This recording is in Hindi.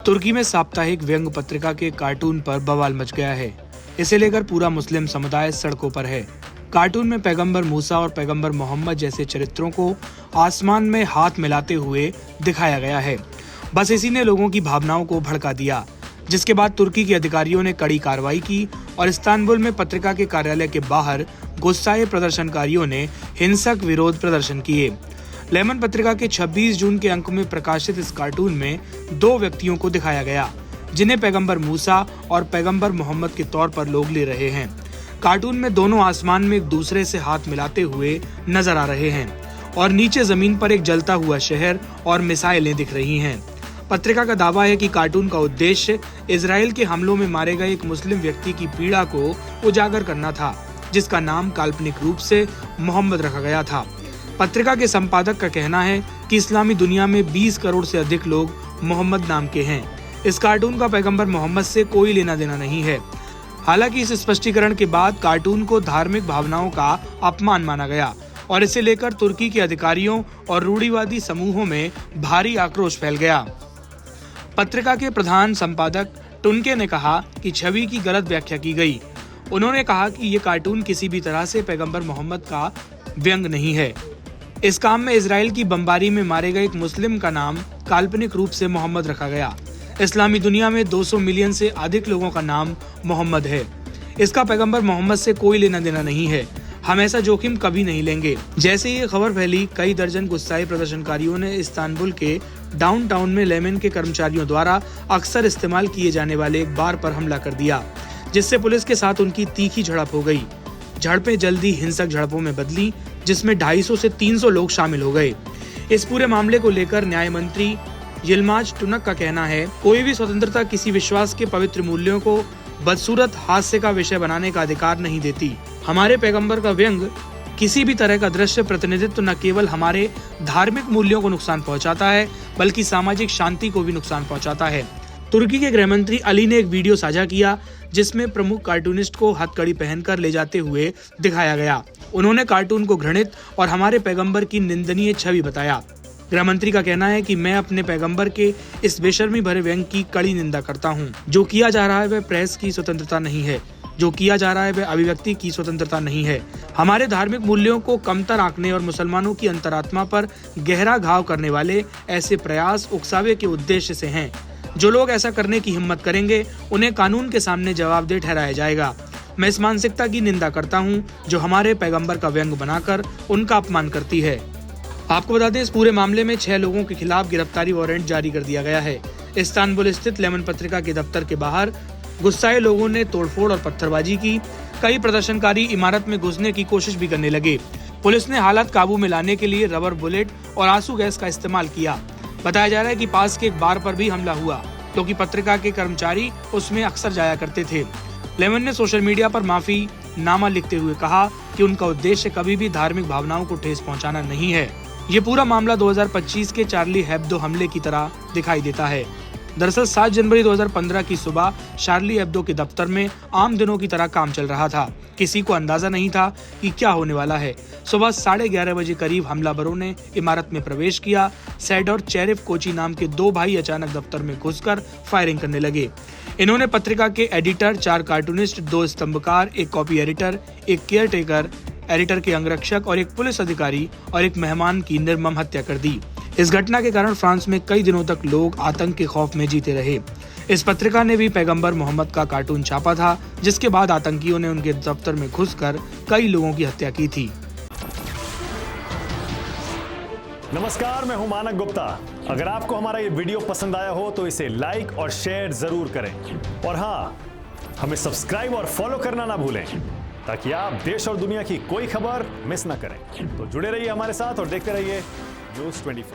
तुर्की में साप्ताहिक व्यंग पत्रिका के कार्टून पर बवाल मच गया है। इसे लेकर पूरा मुस्लिम समुदाय सड़कों पर है। कार्टून में पैगंबर मूसा और पैगंबर मोहम्मद जैसे चरित्रों को आसमान में हाथ मिलाते हुए दिखाया गया है। बस इसी ने लोगों की भावनाओं को भड़का दिया, जिसके बाद तुर्की के अधिकारियों ने कड़ी कार्रवाई की और इस्तांबुल में पत्रिका के कार्यालय के बाहर गुस्साए प्रदर्शनकारियों ने हिंसक विरोध प्रदर्शन किए। लेमन पत्रिका के 26 जून के अंक में प्रकाशित इस कार्टून में 2 व्यक्तियों को दिखाया गया, जिन्हें पैगंबर मूसा और पैगंबर मोहम्मद के तौर पर लोग ले रहे हैं। कार्टून में दोनों आसमान में एक दूसरे से हाथ मिलाते हुए नजर आ रहे हैं और नीचे जमीन पर एक जलता हुआ शहर और मिसाइलें दिख रही हैं। पत्रिका का दावा है कि कार्टून का उद्देश्य इजराइल के हमलों में मारे गए एक मुस्लिम व्यक्ति की पीड़ा को उजागर करना था, जिसका नाम काल्पनिक रूप से मोहम्मद रखा गया था। पत्रिका के संपादक का कहना है कि इस्लामी दुनिया में 20 करोड़ से अधिक लोग मोहम्मद नाम के हैं। इस कार्टून का पैगंबर मोहम्मद से कोई लेना देना नहीं है। हालांकि इस स्पष्टीकरण के बाद कार्टून को धार्मिक भावनाओं का अपमान माना गया और इसे लेकर तुर्की के अधिकारियों और रूढ़िवादी समूहों में भारी आक्रोश फैल गया। पत्रिका के प्रधान संपादक टुनके ने कहा कि छवि की गलत व्याख्या की गई। उन्होंने कहा कि ये कार्टून किसी भी तरह से पैगंबर मोहम्मद का व्यंग नहीं है। इस काम में इजराइल की बमबारी में मारे गए एक मुस्लिम का नाम काल्पनिक रूप से मोहम्मद रखा गया। इस्लामी दुनिया में 200 मिलियन से अधिक लोगों का नाम मोहम्मद है। इसका पैगंबर मोहम्मद से कोई लेना देना नहीं है। हम ऐसा जोखिम कभी नहीं लेंगे। जैसे ये खबर फैली, कई दर्जन गुस्साए प्रदर्शनकारियों ने इस्तांबुल के डाउनटाउन में लेमन के कर्मचारियों द्वारा अक्सर इस्तेमाल किए जाने वाले एक बार पर हमला कर दिया, जिससे पुलिस के साथ उनकी तीखी झड़प हो गई। झड़पें जल्दी हिंसक झड़पों में बदली, जिसमें 250 से 300 लोग शामिल हो गए। इस पूरे मामले को लेकर न्याय मंत्री यिल्माज टुनक का कहना है, कोई भी स्वतंत्रता किसी विश्वास के पवित्र मूल्यों को बदसूरत हास्य का विषय बनाने का अधिकार नहीं देती। हमारे पैगंबर का व्यंग किसी भी तरह का दृश्य प्रतिनिधित्व न केवल हमारे धार्मिक मूल्यों को नुकसान पहुंचाता है, बल्कि सामाजिक शांति को भी नुकसान पहुंचाता है। तुर्की के गृह मंत्री अली ने एक वीडियो साझा किया, जिसमें प्रमुख कार्टूनिस्ट को हथकड़ी पहनकर ले जाते हुए दिखाया गया। उन्होंने कार्टून को घृणित और हमारे पैगंबर की निंदनीय छवि बताया। गृह मंत्री का कहना है कि मैं अपने पैगंबर के इस बेशर्मी भरे व्यंग की कड़ी निंदा करता हूं। जो किया जा रहा है वह प्रेस की स्वतंत्रता नहीं है। जो किया जा रहा है वह अभिव्यक्ति की स्वतंत्रता नहीं है। हमारे धार्मिक मूल्यों को कमतर आंकने और मुसलमानों की अंतरात्मा पर गहरा घाव करने वाले ऐसे प्रयास उकसावे के उद्देश्य से हैं। जो लोग ऐसा करने की हिम्मत करेंगे, उन्हें कानून के सामने जवाबदेह ठहराया जाएगा। मैं इस मानसिकता की निंदा करता हूं, जो हमारे पैगंबर का व्यंग बनाकर उनका अपमान करती है। आपको बता दें, इस पूरे मामले में 6 लोगों के खिलाफ गिरफ्तारी वारंट जारी कर दिया गया है। इस्तांबुल स्थित लेमन पत्रिका के दफ्तर के बाहर गुस्साए लोगों ने तोड़फोड़ और पत्थरबाजी की। कई प्रदर्शनकारी इमारत में घुसने की कोशिश भी करने लगे। पुलिस ने हालात काबू में लाने के लिए रबर बुलेट और आंसू गैस का इस्तेमाल किया। बताया जा रहा है कि पास के एक बार पर भी हमला हुआ, क्योंकि पत्रिका के कर्मचारी उसमें अक्सर जाया करते थे। लेमन ने सोशल मीडिया पर माफी नामा लिखते हुए कहा कि उनका उद्देश्य कभी भी धार्मिक भावनाओं को ठेस पहुंचाना नहीं है। ये पूरा मामला 2025 के चार्ली हेब्दो हमले की तरह दिखाई देता है। दरअसल 7 जनवरी 2015 की सुबह शार्ली हेब्दो के दफ्तर में आम दिनों की तरह काम चल रहा था। किसी को अंदाजा नहीं था कि क्या होने वाला है। सुबह 11:30 बजे करीब हमलावरों ने इमारत में प्रवेश किया। सैड और चेरिफ कोची नाम के 2 भाई अचानक दफ्तर में घुसकर फायरिंग करने लगे। इन्होंने पत्रिका के एडिटर, 4 कार्टूनिस्ट, 2 स्तंभकार, एक कॉपी एडिटर, एक केयर टेकर, एडिटर के अंगरक्षक और एक पुलिस अधिकारी और एक मेहमान की निर्मम हत्या कर दी। इस घटना के कारण फ्रांस में कई दिनों तक लोग आतंक के खौफ में जीते रहे। इस पत्रिका ने भी पैगंबर मोहम्मद का कार्टून छापा था, जिसके बाद आतंकियों ने उनके दफ्तर में घुसकर कई लोगों की हत्या की थी। नमस्कार, मैं हूं मानक गुप्ता। अगर आपको हमारा ये वीडियो पसंद आया हो तो इसे लाइक और शेयर जरूर करें, और हाँ, हमें सब्सक्राइब और फॉलो करना ना भूलें, ताकि आप देश और दुनिया की कोई खबर मिस ना करें। तो जुड़े रहिए हमारे साथ और देखते रहिए न्यूज़ 24।